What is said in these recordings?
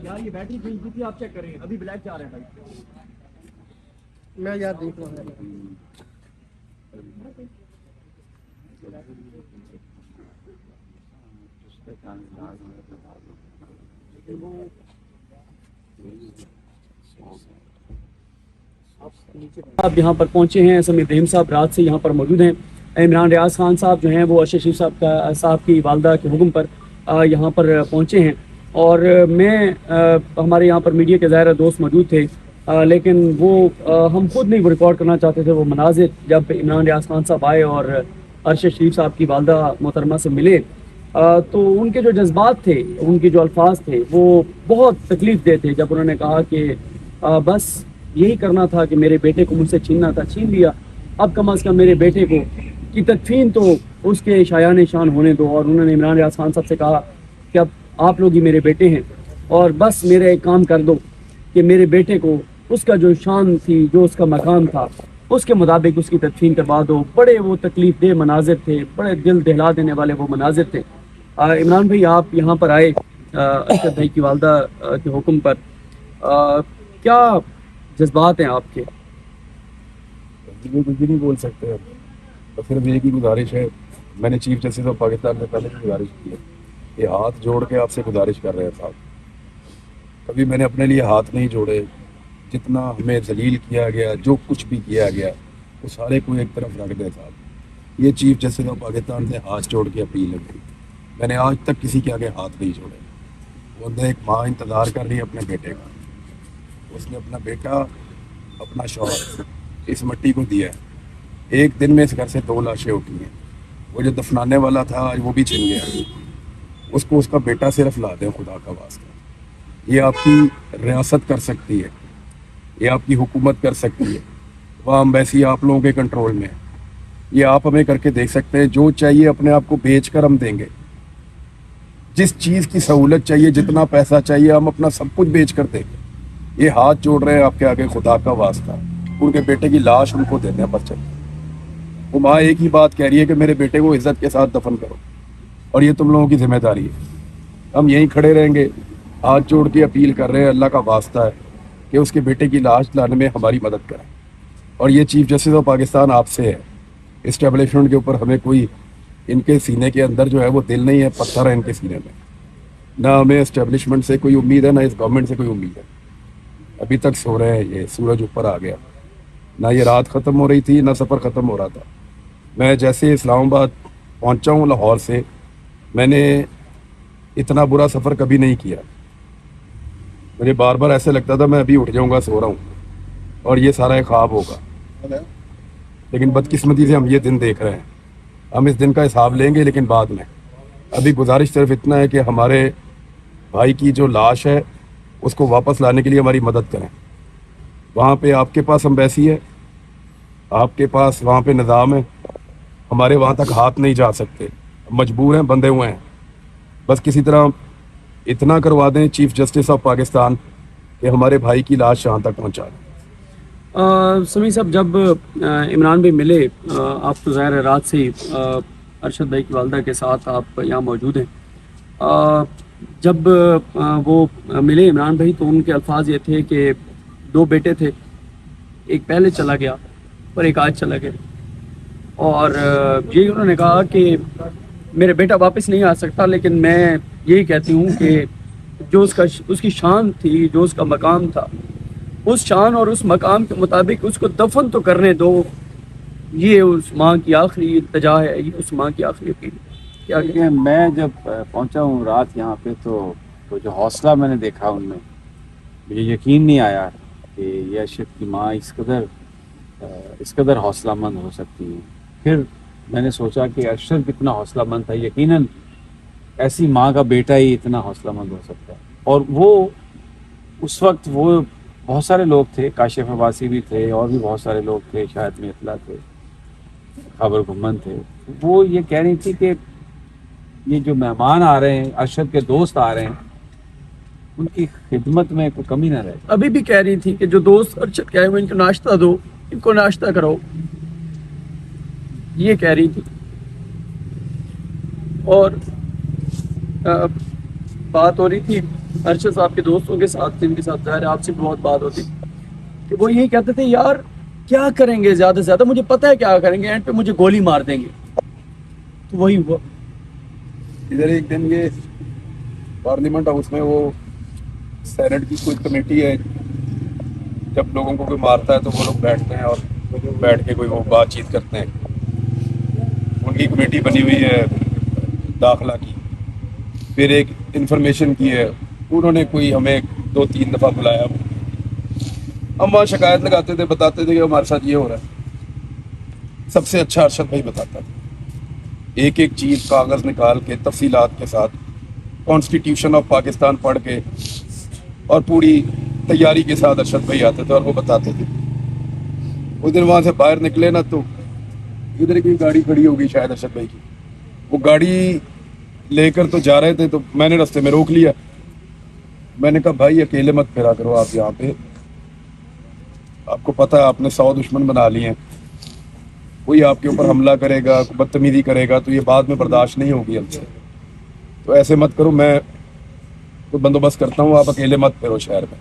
یار یہ battery change کی تھی، آپ چیک کریں ابھی بلیک جا رہے ہیں بھائی. میں یار دیکھ رہا ہوں. آپ یہاں پر پہنچے ہیں. سمیع رحیم صاحب رات سے یہاں پر موجود ہیں. عمران ریاض خان صاحب جو ہیں وہ ارشد شریف صاحب کی والدہ کے حکم پر یہاں پر پہنچے ہیں. اور میں ہمارے یہاں پر میڈیا کے ظاہر دوست موجود تھے، لیکن وہ ہم خود نہیں ریکارڈ کرنا چاہتے تھے وہ مناظر جب عمران ریاض خان صاحب آئے اور ارشد شریف صاحب کی والدہ محترمہ سے ملے. تو ان کے جو جذبات تھے، ان کے جو الفاظ تھے وہ بہت تکلیف دہ تھے. جب انہوں نے کہا کہ بس یہی کرنا تھا کہ میرے بیٹے کو مجھ سے چھیننا تھا، چھین لیا، اب کم از کم میرے بیٹے کو کی تدفین تو اس کے شایان شان ہونے دو. اور انہوں نے عمران ریاض خان صاحب سے کہا کہ اب آپ لوگ ہی میرے بیٹے ہیں اور بس میرا ایک کام کر دو کہ میرے بیٹے کو اس کا جو شان تھی، جو اس کا مقام تھا، اس کے مطابق اس کی تدفین کروا دو. بڑے وہ تکلیف دہ مناظر تھے، بڑے دل دہلا دینے والے وہ مناظر تھے. عمران بھائی آپ یہاں پر آئے ارشد بھائی کی والدہ کے حکم پر، کیا جذبات ہیں آپ کے؟ کچھ بھی نہیں بول سکتے. تو پھر میری کی گزارش ہے، میں نے چیف جسٹس آف پاکستان سے پہلے بھی گزارش کی ہے کہ ہاتھ جوڑ کے آپ سے گزارش کر رہے ہیں صاحب، کبھی میں نے اپنے لیے ہاتھ نہیں جوڑے. جتنا ہمیں ذلیل کیا گیا، جو کچھ بھی کیا گیا، وہ سارے کو ایک طرف رکھ دیں صاحب. یہ چیف جسٹس آف پاکستان سے ہاتھ جوڑ کے اپیل ہے. میں نے آج تک کسی کے آگے ہاتھ نہیں جوڑے. وہ ایک ماں انتظار کر رہی ہے اپنے بیٹے کا. اس نے اپنا بیٹا، اپنا شوہر اس مٹی کو دیا ہے. ایک دن میں اس گھر سے 2 لاشیں اٹھی ہیں. وہ جو دفنانے والا تھا آج وہ بھی چھن گیا. اس کو اس کا بیٹا صرف لا دیں خدا کا واسطہ. یہ آپ کی ریاست کر سکتی ہے، یہ آپ کی حکومت کر سکتی ہے. وہ ایمبیسی آپ لوگوں کے کنٹرول میں ہے. یہ آپ ہمیں کر کے دیکھ سکتے ہیں. جو چاہیے اپنے آپ کو بیچ کر ہم دیں گے. جس چیز کی سہولت چاہیے، جتنا پیسہ چاہیے، ہم اپنا سب کچھ بیچ کر دیں گے. یہ ہاتھ جوڑ رہے ہیں آپ کے آگے خدا کا واسطہ. ان کے بیٹے کی لاش ان کو دیتے ہیں پر چل. وہ ماں ایک ہی بات کہہ رہی ہے کہ میرے بیٹے کو عزت کے ساتھ دفن کرو، اور یہ تم لوگوں کی ذمہ داری ہے. ہم یہیں کھڑے رہیں گے، ہاتھ جوڑ کے اپیل کر رہے ہیں. اللہ کا واسطہ ہے کہ اس کے بیٹے کی لاش لانے میں ہماری مدد کریں. اور یہ چیف جسٹس آف پاکستان آپ سے ہے. اسٹیبلشمنٹ کے اوپر ہمیں کوئی، ان کے سینے کے اندر جو ہے وہ دل نہیں ہے، پتھر ہے ان کے سینے میں. نہ ہمیں اسٹیبلشمنٹ سے کوئی امید ہے، نہ اس گورنمنٹ سے کوئی امید ہے. ابھی تک سو رہے ہیں. یہ سورج اوپر آ گیا. نہ یہ رات ختم ہو رہی تھی، نہ سفر ختم ہو رہا تھا. میں جیسے اسلام آباد پہنچا ہوں لاہور سے، میں نے اتنا برا سفر کبھی نہیں کیا. مجھے بار بار ایسے لگتا تھا میں ابھی اٹھ جاؤں گا، سو رہا ہوں اور یہ سارا ایک خواب ہوگا. لیکن بدقسمتی سے ہم یہ دن دیکھ رہے ہیں. ہم اس دن کا حساب لیں گے لیکن بعد میں. ابھی گزارش صرف اتنا ہے کہ ہمارے بھائی کی جو لاش ہے اس کو واپس لانے کے لیے ہماری مدد کریں. وہاں پہ آپ کے پاس امبیسی ہے، آپ کے پاس وہاں پہ نظام ہے. ہمارے وہاں تک ہاتھ نہیں جا سکتے، مجبور ہیں، بندھے ہوئے ہیں. بس کسی طرح اتنا کروا دیں چیف جسٹس آف پاکستان کہ ہمارے بھائی کی لاش یہاں تک پہنچا دیں. سمیع صاحب جب عمران بھائی ملے، آپ تو ظاہر ہے رات سے ہی ارشد بھائی کی والدہ کے ساتھ آپ یہاں موجود ہیں. جب وہ ملے عمران بھائی تو ان کے الفاظ یہ تھے کہ 2 بیٹے تھے، ایک پہلے چلا گیا اور ایک آج چلا گیا. اور یہی انہوں نے کہا کہ میرے بیٹا واپس نہیں آ سکتا، لیکن میں یہی کہتی ہوں کہ جو اس کی شان تھی، جو اس کا مقام تھا، اس شان اور اس مقام کے مطابق اس کو دفن تو کرنے دو. یہ اس ماں کی آخری التجا ہے، یہ اس ماں کی آخری اپیل ہے. کیا کہیں؟ دیکھیں، میں جب پہنچا ہوں رات یہاں پہ تو جو حوصلہ میں نے دیکھا ان میں، مجھے یقین نہیں آیا کہ یہ ارشد کی ماں اس قدر حوصلہ مند ہو سکتی ہے. پھر میں نے سوچا کہ ارشد کتنا حوصلہ مند تھا، یقیناً ایسی ماں کا بیٹا ہی اتنا حوصلہ مند ہو سکتا ہے. اور وہ اس وقت وہ بہت سارے لوگ تھے، کاشف عباسی بھی تھے اور بھی بہت سارے لوگ تھے، شاید میتلا تھے، خبر گھمن تھے. وہ یہ کہہ رہی تھی کہ یہ جو مہمان آ رہے ہیں، ارشد کے دوست آ رہے ہیں، ان کی خدمت میں کوئی کمی نہ رہے. ابھی بھی کہہ رہی تھی کہ جو دوست ارشد کے آئے ہوئے ان کو ناشتہ دو، ان کو ناشتہ کرو، یہ کہہ رہی تھی. اور بات ہو رہی تھی ارشد صاحب کے دوستوں کے ساتھ، جن کے ساتھ ظاہر ہے آپ سے بھی بہت بات ہوتی، کہ وہ یہی کہتے تھے یار کیا کریں گے، زیادہ سے زیادہ مجھے پتہ ہے کیا کریں گے، اینڈ پہ مجھے گولی مار دیں گے. تو وہی ہوا. ادھر ایک دن یہ پارلیمنٹ ہاؤس میں وہ سینٹ کی کوئی کمیٹی ہے، جب لوگوں کو کوئی مارتا ہے تو وہ لوگ بیٹھتے ہیں اور بیٹھ کے کوئی وہ بات چیت کرتے ہیں. ان کی کمیٹی بنی ہوئی ہے داخلہ کی. پھر ایک انفارمیشن کی ہے، انہوں نے کوئی ہمیں 2-3 دفعہ بلایا. ہم وہاں شکایت لگاتے تھے، بتاتے تھے کہ ہمارے ساتھ یہ ہو رہا ہے. سب سے اچھا ارشد بھائی بتاتا تھا، ایک ایک چیز کاغذ نکال کے تفصیلات کے ساتھ، کانسٹیٹیوشن آف پاکستان پڑھ کے اور پوری تیاری کے ساتھ ارشد بھائی آتے تھے اور وہ بتاتے تھے. اس دن وہاں سے باہر نکلے نا تو ادھر کی گاڑی کھڑی ہوگی شاید ارشد بھائی کی، وہ گاڑی لے کر تو جا رہے تھے تو میں نے راستے میں روک لیا. میں نے کہا بھائی اکیلے مت پھرا کرو آپ یہاں پہ، آپ کو پتہ ہے آپ نے 100 دشمن بنا لیے ہیں، کوئی آپ کے اوپر حملہ کرے گا، بدتمیزی کرے گا تو یہ بعد میں برداشت نہیں ہوگی ہم سے. تو ایسے مت کرو، میں کوئی بندوبست کرتا ہوں، آپ اکیلے مت پھرو شہر میں.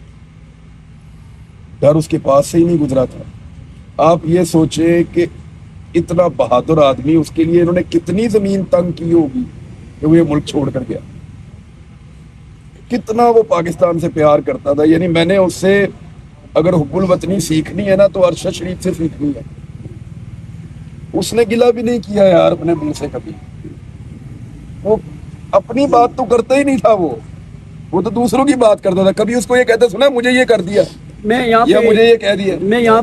ڈر اس کے پاس سے ہی نہیں گزرا تھا. آپ یہ سوچیں کہ اتنا بہادر آدمی، اس کے لیے انہوں نے کتنی زمین تنگ کی ہوگی کہ وہ یہ ملک چھوڑ کر گیا. کتنا وہ پاکستان سے پیار کرتا تھا. یعنی میں نے اس سے اگر حب الوطنی سیکھنی ہے نا تو ارشد شریف سے سیکھنی ہے. اس نے گلہ بھی نہیں کیا یار اپنے منہ سے کبھی. وہ اپنی بات تو کرتا ہی نہیں تھا، وہ تو دوسروں کی بات کرتا تھا. کبھی اس کو یہ کہتا سنا مجھے یہ کر دیا میں یہاں یا پہ مجھے یہ کہہ دیا. میں یہاں